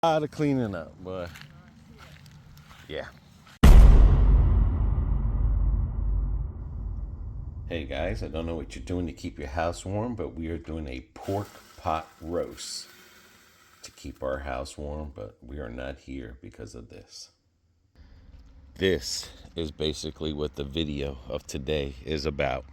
lot of cleaning up, but yeah. Hey guys, I don't know what you're doing to keep your house warm, but we are doing a pork pot roast to keep our house warm, but we are not here because of this. This is basically what the video of today is about.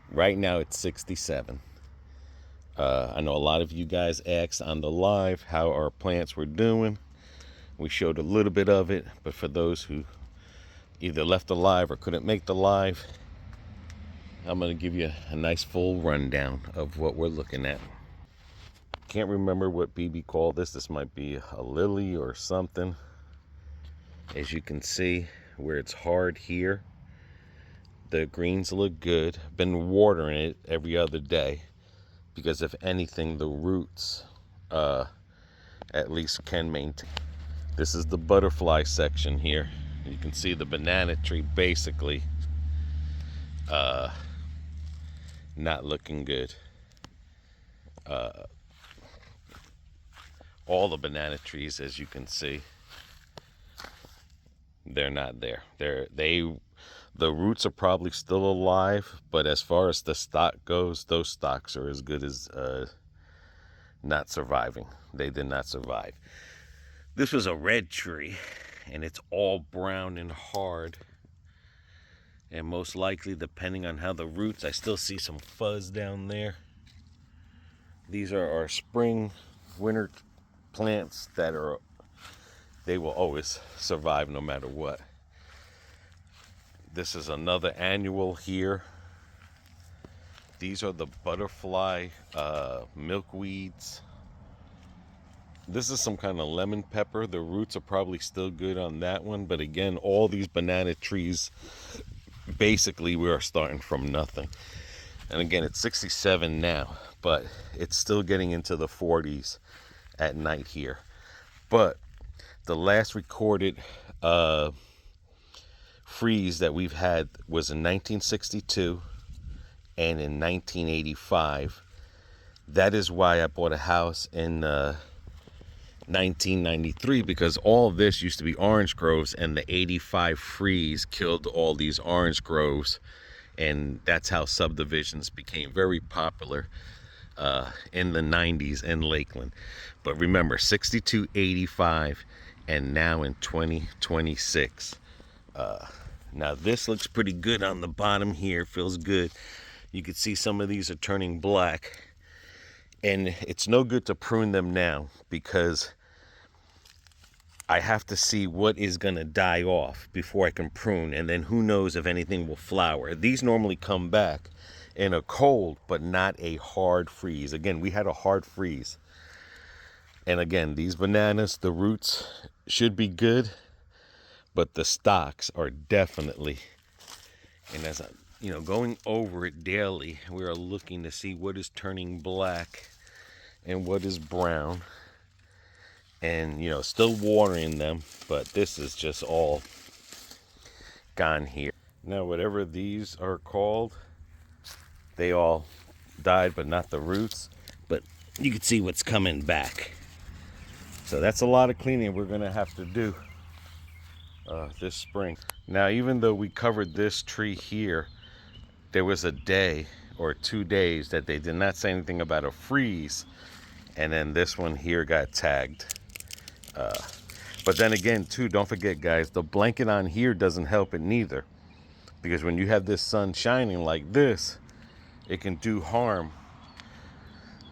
Right now it's 67. I know a lot of you guys asked on the live how our plants were doing. We showed a little bit of it, but for those who either left the live or couldn't make the live, I'm going to give you a nice full rundown of what we're looking at. Can't remember what BB called this. This might be a lily or something. As you can see, where it's hard here, the greens look good. Been watering it every other day because if anything, the roots at least can maintain. This is the butterfly section here. You can see the banana tree basically not looking good. All the banana trees, as you can see, they're not there. The roots are probably still alive, but as far as the stock goes, those stocks are as good as not surviving. They did not survive. This was a red tree, and it's all brown and hard. And most likely, depending on how the roots, I still see some fuzz down there. These are our spring, winter plants that they will always survive no matter what. This is another annual here. These are the butterfly milkweeds. This is some kind of lemon pepper. The roots are probably still good on that one, but again, all these banana trees, basically we are starting from nothing. And again, it's 67 now, but it's still getting into the 40s at night here. But the last recorded freeze that we've had was in 1962 and in 1985. That is why I bought a house in 1993, because all of this used to be orange groves, and the 85 freeze killed all these orange groves, and that's how subdivisions became very popular in the 90s in Lakeland. But remember, 62, 85, and now in 2026. Now this looks pretty good on the bottom here. Feels good. You can see some of these are turning black, and it's no good to prune them now because I have to see what is going to die off before I can prune, and then who knows if anything will flower. These normally come back in a cold, but not a hard freeze. Again, we had a hard freeze. And again, these bananas, the roots should be good, but the stocks are definitely, and as I'm going over it daily, we are looking to see what is turning black and what is brown. And still watering them, but this is just all gone here. Now whatever these are called, they all died, but not the roots. But you can see what's coming back. So that's a lot of cleaning we're gonna have to do this spring. Now, even though we covered this tree here, there was a day or 2 days that they did not say anything about a freeze, and then this one here got tagged. But then again, too, don't forget, guys, the blanket on here doesn't help it neither, because when you have this sun shining like this, it can do harm.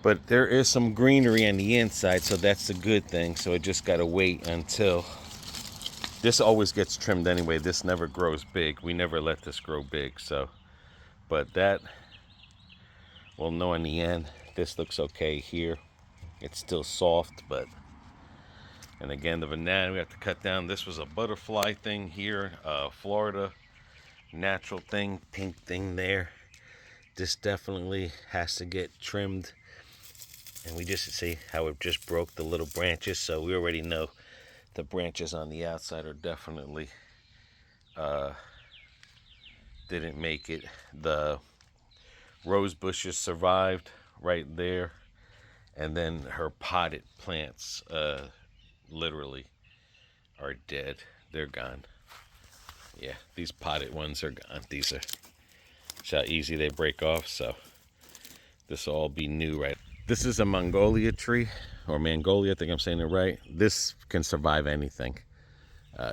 But there is some greenery on the inside, so that's the good thing. So it just got to wait until this always gets trimmed anyway. This never grows big. We never let this grow big. So, but that we'll know in the end. This looks okay here. It's still soft, but. And again, the banana we have to cut down. This was a butterfly thing here, Florida natural thing, pink thing there. This definitely has to get trimmed. And we just see how it just broke the little branches. So we already know the branches on the outside are definitely didn't make it. The rose bushes survived right there. And then her potted plants literally are dead. They're gone. Yeah, these potted ones are gone. These are, see how easy they break off. So this will all be new, right? This is a Mongolia tree, or Mongolia, I think I'm saying it right. This can survive anything.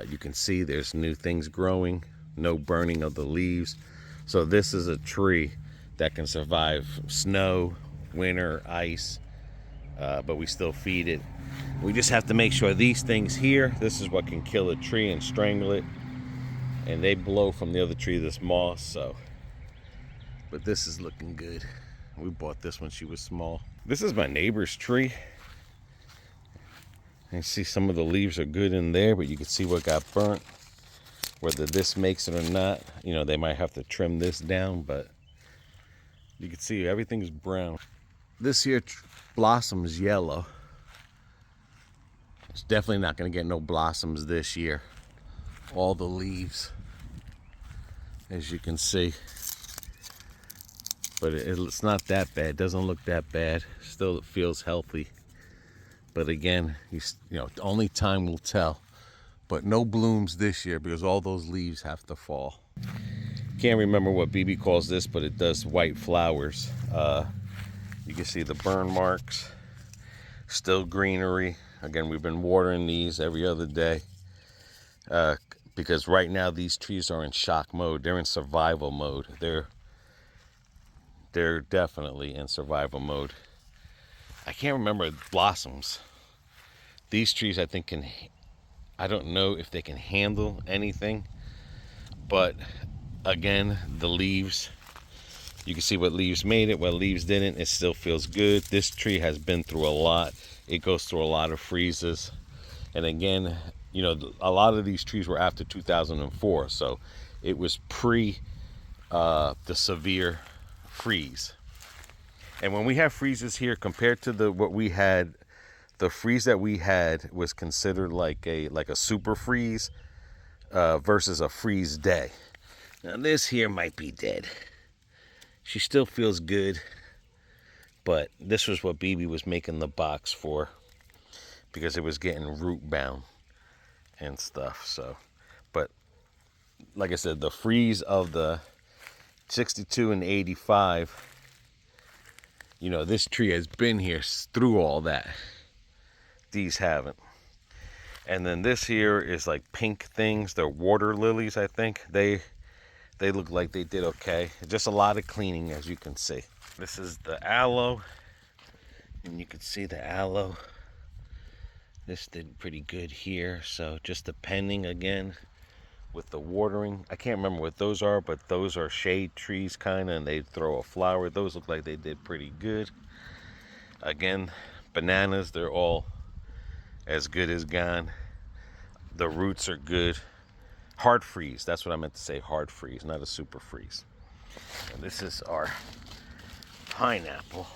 You can see there's new things growing, no burning of the leaves. So this is a tree that can survive snow, winter, ice, but we still feed it. We just have to make sure these things here, this is what can kill a tree and strangle it. And they blow from the other tree, this moss, so. But this is looking good. We bought this when she was small. This is my neighbor's tree. You see some of the leaves are good in there, but you can see what got burnt. Whether this makes it or not, you know, they might have to trim this down, but you can see everything's brown. This here blossoms yellow. It's definitely not going to get no blossoms this year. All the leaves, as you can see. But it's not that bad. It doesn't look that bad. Still, it feels healthy. But again, you know, only time will tell. But no blooms this year because all those leaves have to fall. Can't remember what BB calls this, but it does white flowers. You can see the burn marks. Still greenery. Again, we've been watering these every other day. Because right now these trees are in shock mode. They're in survival mode. They're definitely in survival mode. I can't remember blossoms. These trees, I think, I don't know if they can handle anything, but again, the leaves, you can see what leaves made it, what leaves didn't. It still feels good. This tree has been through a lot. It goes through a lot of freezes. And again, you know, a lot of these trees were after 2004, so it was pre the severe freeze. And when we have freezes here, compared to what we had, the freeze that we had was considered like a super freeze versus a freeze day. Now this here might be dead. She still feels good, but this was what BB was making the box for because it was getting root bound and stuff. So, but like I said, the freeze of the 62 and 85, you know, this tree has been here through all that. These haven't. And then this here is like pink things. They're water lilies, I think. They look like they did okay. Just a lot of cleaning, as you can see. This is the aloe, and you can see the aloe. This did pretty good here. So just depending again with the watering. I can't remember what those are, but those are shade trees kind of, and they throw a flower. Those look like they did pretty good. Again, bananas, they're all as good as gone. The roots are good. Hard freeze, that's what I meant to say, hard freeze, not a super freeze. And this is our pineapple.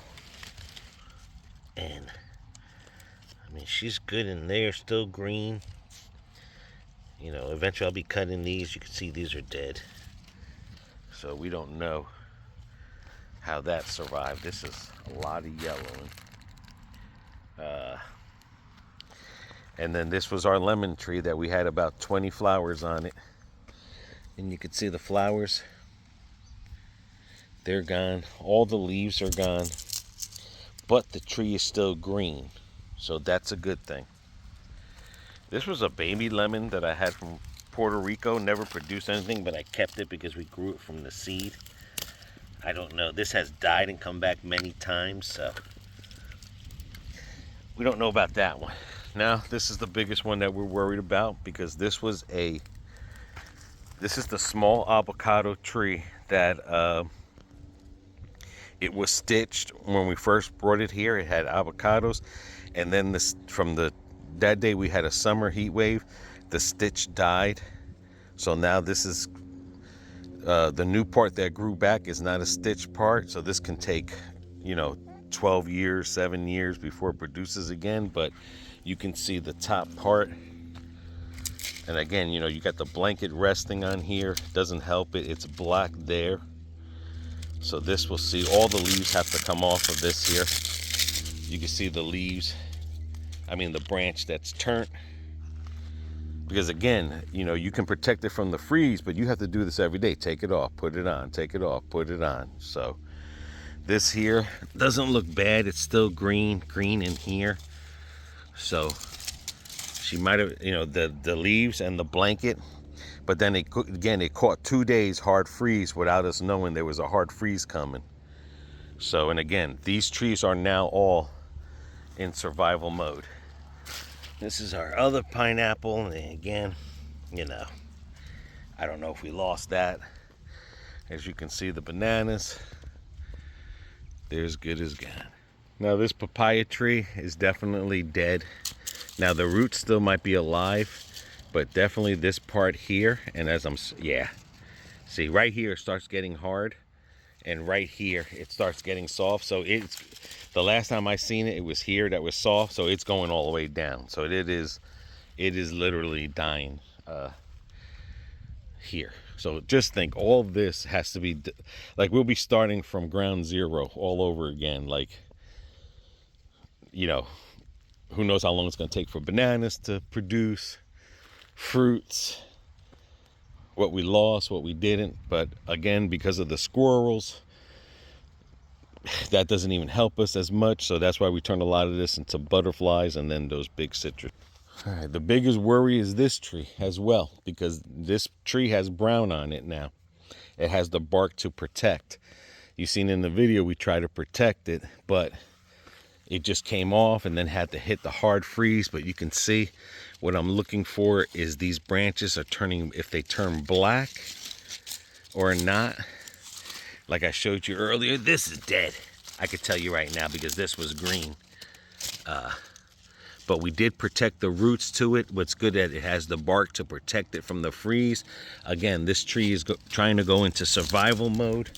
And I mean, she's good in there, still green. You know, eventually I'll be cutting these. You can see these are dead. So we don't know how that survived. This is a lot of yellowing. And then this was our lemon tree that we had about 20 flowers on it. And you can see the flowers. They're gone. All the leaves are gone. But the tree is still green. So that's a good thing. This was a baby lemon that I had from Puerto Rico. Never produced anything, but I kept it because we grew it from the seed. I don't know. This has died and come back many times, so we don't know about that one. Now, this is the biggest one that we're worried about because this is the small avocado tree that it was stitched when we first brought it here. It had avocados, and then that day we had a summer heat wave. The stitch died, so now this is the new part that grew back is not a stitch part. So this can take, you know, 12 years, 7 years before it produces again. But you can see the top part, and again, you know, you got the blanket resting on here. Doesn't help it. It's black there. So this will see all the leaves have to come off of this here. You can see the leaves. I mean the branch that's turnt. Because again, you know, you can protect it from the freeze, but you have to do this every day. Take it off, put it on, take it off, put it on. So this here doesn't look bad. It's still green in here. So she might have, you know, the leaves and the blanket, but then it caught 2 days hard freeze without us knowing there was a hard freeze coming. So, and again, these trees are now all in survival mode. This is our other pineapple, and again, you know, I don't know if we lost that. As you can see, the bananas, they're as good as gone. Now this papaya tree is definitely dead. Now the roots still might be alive, but definitely this part here, and as I'm, yeah, see right here it starts getting hard, and right here it starts getting soft. So it's, the last time I seen it, it was here that was soft, so it's going all the way down. So it is literally dying here. So just think, all this has to be, like, we'll be starting from ground zero all over again. Like, you know, who knows how long it's going to take for bananas to produce, fruits, what we lost, what we didn't. But again, because of the squirrels, that doesn't even help us as much. So that's why we turned a lot of this into butterflies and then those big citrus. All right, the biggest worry is this tree as well, because this tree has brown on it now. It has the bark to protect. You've seen in the video we try to protect it, but it just came off and then had to hit the hard freeze. But you can see what I'm looking for is these branches are turning, if they turn black or not. Like I showed you earlier, this is dead. I could tell you right now because this was green. But we did protect the roots to it. What's good at it has the bark to protect it from the freeze. Again, this tree is trying to go into survival mode,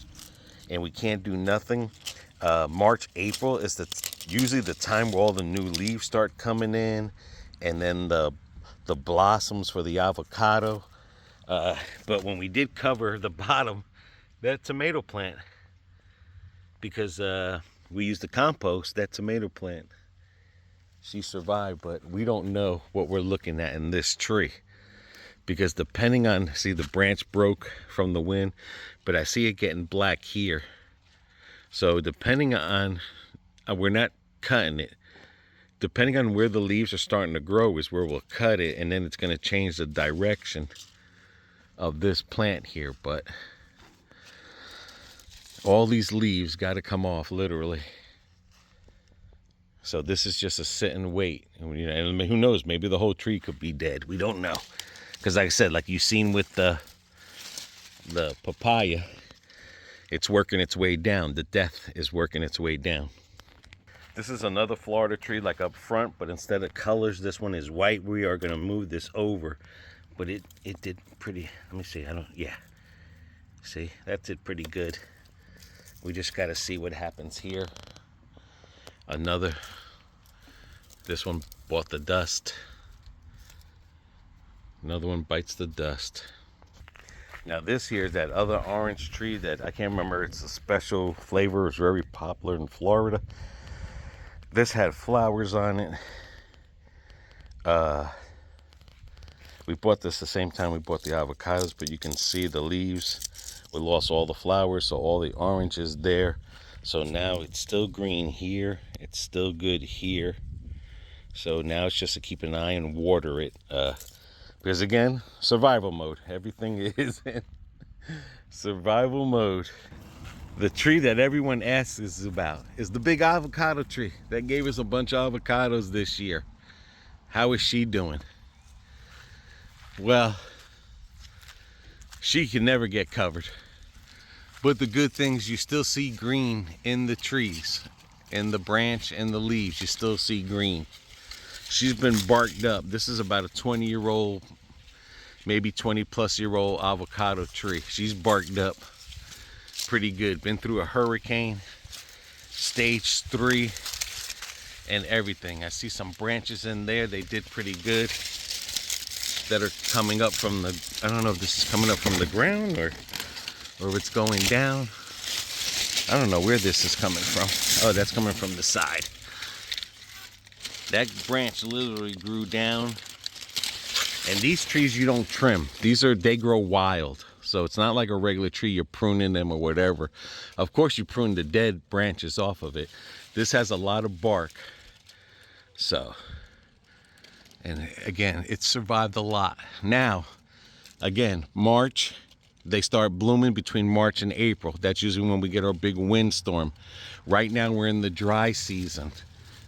and we can't do nothing. March, April is usually the time where all the new leaves start coming in, and then the blossoms for the avocado. But when we did cover the bottom, that tomato plant, because we used the compost, that tomato plant, she survived. But we don't know what we're looking at in this tree, because depending on, see the branch broke from the wind, but I see it getting black here. So depending on, we're not cutting it, depending on where the leaves are starting to grow is where we'll cut it, and then it's going to change the direction of this plant here. But all these leaves got to come off, literally. So this is just a sit and wait. And, you know, and who knows, maybe the whole tree could be dead. We don't know. Because like I said, like you've seen with the papaya, it's working its way down. The death is working its way down. This is another Florida tree like up front, but instead of colors, this one is white. We are going to move this over. But it did pretty, let me see, yeah. See, that did pretty good. We just got to see what happens here. Another, this one bought the dust. Another one bites the dust. Now this here is that other orange tree that I can't remember, it's a special flavor, it's very popular in Florida. This had flowers on it. We bought this the same time we bought the avocados, but you can see the leaves. We lost all the flowers, so all the orange is there. So now it's still green here. It's still good here. So now it's just to keep an eye and water it. Because again, survival mode. Everything is in survival mode. The tree that everyone asks us about is the big avocado tree that gave us a bunch of avocados this year. How is she doing? Well, she can never get covered. But the good things, you still see green in the trees, in the branch and the leaves, you still see green. She's been barked up. This is about a 20-year-old, maybe 20-plus-year-old avocado tree. She's barked up pretty good. Been through a hurricane, stage 3, and everything. I see some branches in there. They did pretty good. That are coming up from the, I don't know if this is coming up from the ground or if it's going down. I don't know where this is coming from. Oh, that's coming from the side. That branch literally grew down. And these trees you don't trim. They grow wild. So it's not like a regular tree, you're pruning them or whatever. Of course you prune the dead branches off of it. This has a lot of bark. So, and again, it's survived a lot. Now, again, March, they start blooming between March and April. That's usually when we get our big windstorm. Right now we're in the dry season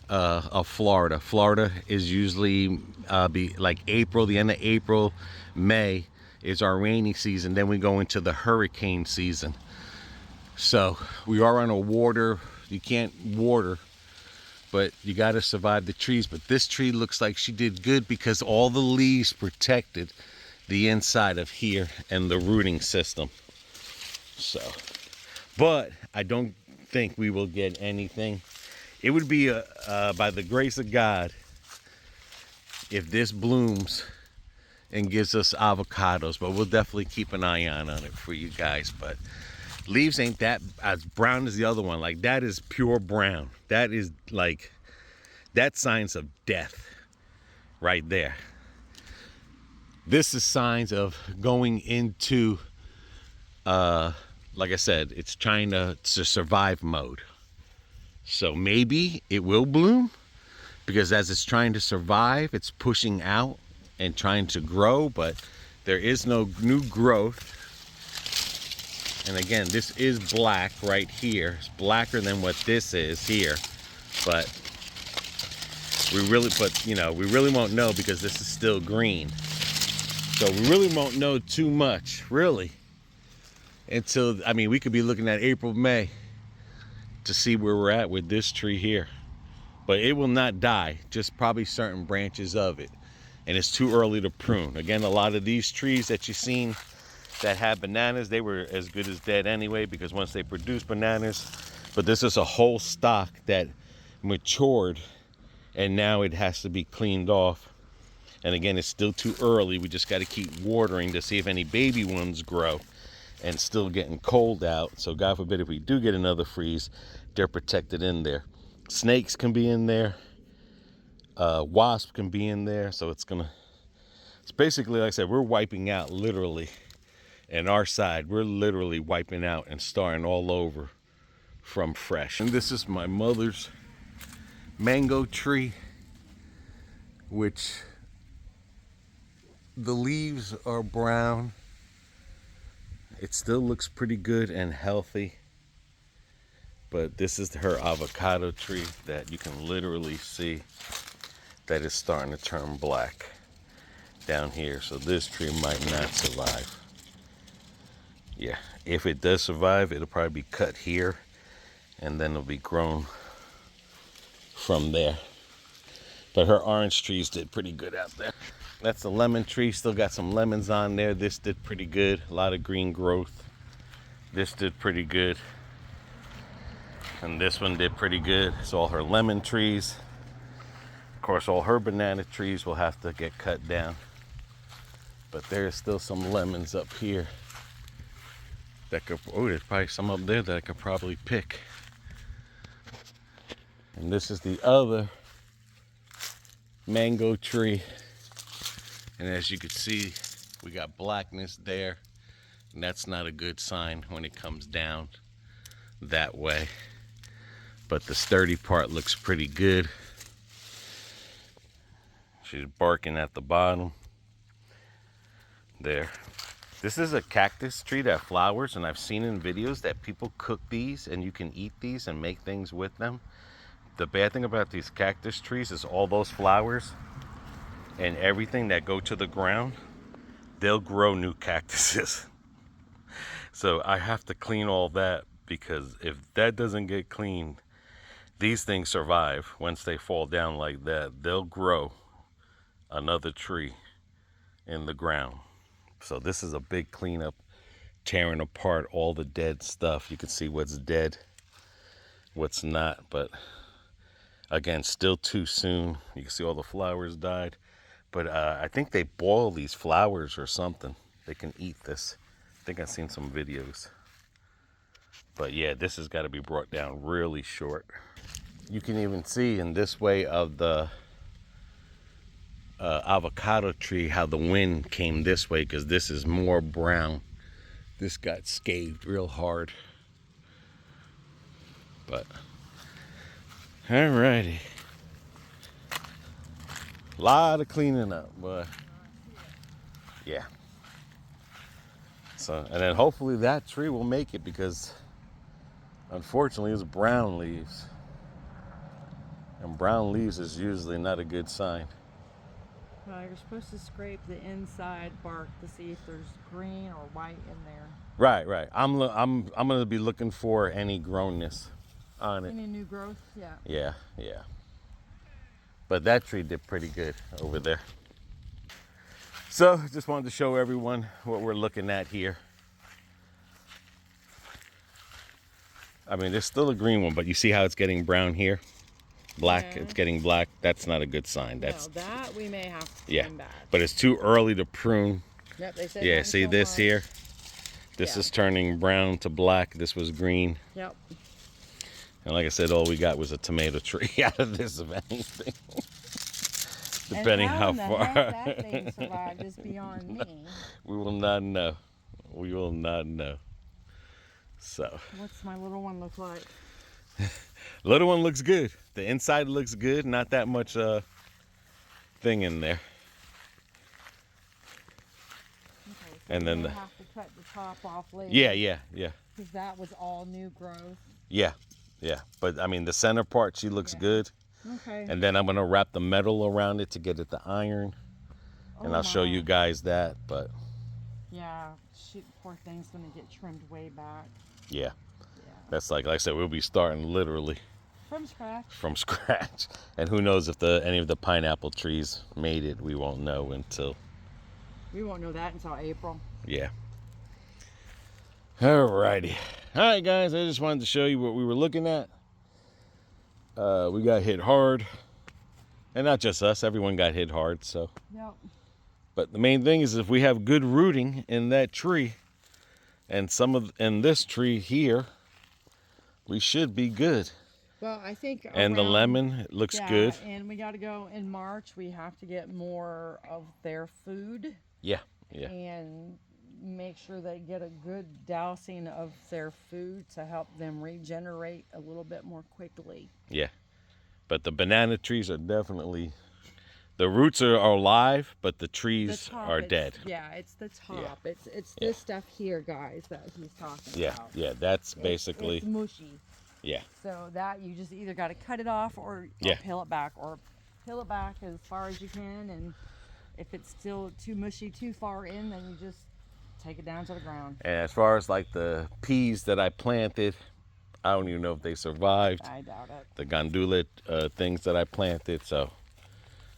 of Florida. Florida is usually like April, the end of April, May is our rainy season. Then we go into the hurricane season. So we are on a water, you can't water, but you got to survive the trees. But this tree looks like she did good because all the leaves protected the inside of here and the rooting system. So, but I don't think we will get anything. It would be by the grace of God if this blooms and gives us avocados, but we'll definitely keep an eye on it for you guys. But leaves ain't that as brown as the other one. Like, that is pure brown. That is like, that's signs of death right there. This is signs of going into, like I said, it's trying to survive mode. So maybe it will bloom, because as it's trying to survive, it's pushing out and trying to grow, but there is no new growth. And again, this is black right here. It's blacker than what this is here, but we really won't know because this is still green. So we really won't know too much, really, until, I mean, we could be looking at April, May to see where we're at with this tree here. But it will not die, just probably certain branches of it. And it's too early to prune. Again, a lot of these trees that you've seen that have bananas, they were as good as dead anyway, because once they produce bananas, but this is a whole stock that matured and now it has to be cleaned off. And again, it's still too early. We just got to keep watering to see if any baby ones grow, and still getting cold out. So God forbid if we do get another freeze, they're protected in there. Snakes can be in there. Wasp can be in there. So it's basically, like I said, we're wiping out literally. And our side, we're literally wiping out and starting all over from fresh. And this is my mother's mango tree, which the leaves are brown. It still looks pretty good and healthy. But this is her avocado tree that you can literally see that is starting to turn black down here. So this tree might not survive. Yeah, if it does survive, it'll probably be cut here and then it'll be grown from there. But her orange trees did pretty good out there. That's the lemon tree, still got some lemons on there. This did pretty good, a lot of green growth. This did pretty good. And this one did pretty good. It's all her lemon trees. Of course, all her banana trees will have to get cut down. But there's still some lemons up here that could, oh, there's probably some up there that I could probably pick. And this is the other mango tree. And as you can see, we got blackness there. And that's not a good sign when it comes down that way. But the sturdy part looks pretty good. She's barking at the bottom. There. This is a cactus tree that flowers, and I've seen in videos that people cook these and you can eat these and make things with them. The bad thing about these cactus trees is all those flowers and everything that go to the ground, they'll grow new cactuses. So I have to clean all that, because if that doesn't get cleaned, these things survive. Once they fall down like that, they'll grow another tree in the ground. So this is a big cleanup, tearing apart all the dead stuff. You can see what's dead, what's not, but again, still too soon. You can see all the flowers died. But I think they boil these flowers or something. They can eat this. I think I've seen some videos. But yeah, this has got to be brought down really short. You can even see in this way of the avocado tree, how the wind came this way, because this is more brown. This got scathed real hard. But alrighty, a lot of cleaning up, but yeah. So, and then hopefully that tree will make it, because unfortunately it's brown leaves, and brown leaves is usually not a good sign. Well, you're supposed to scrape the inside bark to see if there's green or white in there. Right. I'm gonna be looking for any grownness on it. Any new growth? Yeah. Yeah. But that tree did pretty good over there. So just wanted to show everyone what we're looking at here. I mean, there's still a green one, but you see how it's getting brown here? Black, yeah. It's getting black. That's not a good sign. That's, no, that we may have to prune back. But it's too early to prune. Yep, they said. Yeah, see this March. Here? This is turning brown to black. This was green. Yep. And like I said, all we got was a tomato tree out of this, if anything. Depending how far. That thing survived is beyond me. We will not know. We will not know. So. What's my little one look like? Little one looks good. The inside looks good. Not that much thing in there. Okay, so and then have to cut the top off later. Yeah. Because that was all new growth. Yeah. But I mean, the center part, she looks good. Okay. And then I'm gonna wrap the metal around it to get it to iron, and I'll show you guys that. But yeah, poor thing's gonna get trimmed way back. Yeah. That's like I said, we'll be starting literally from scratch. And who knows if any of the pineapple trees made it? We won't know until. We won't know that until April. Yeah. Alrighty. Alright guys, I just wanted to show you what we were looking at. We got hit hard. And not just us, everyone got hit hard, so. Yep. But the main thing is if we have good rooting in that tree, and in this tree here, we should be good. Well, I think and the lemon, it looks good. And we got to go in March. We have to get more of their food. Yeah. And make sure they get a good dousing of their food to help them regenerate a little bit more quickly. Yeah. But the banana trees are definitely, the roots are alive, but the trees are dead. Yeah, it's the top. Yeah. It's this stuff here, guys, that he's talking about. Yeah, that's basically. It's mushy. Yeah. So that you just either got to cut it off or peel it back, as far as you can. And if it's still too mushy, too far in, then you just take it down to the ground. And as far as like the peas that I planted, I don't even know if they survived. I doubt it. The gandula things that I planted, so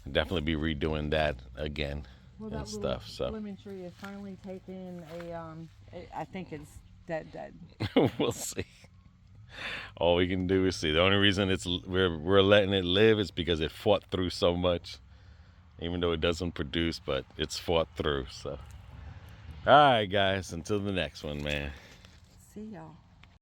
I'll definitely be redoing that again and stuff. So lemon tree is finally taking I think it's dead. We'll see. All we can do is see. The only reason we're letting it live is because it fought through so much, even though it doesn't produce, but it's fought through. So, all right, guys. Until the next one, man. See y'all.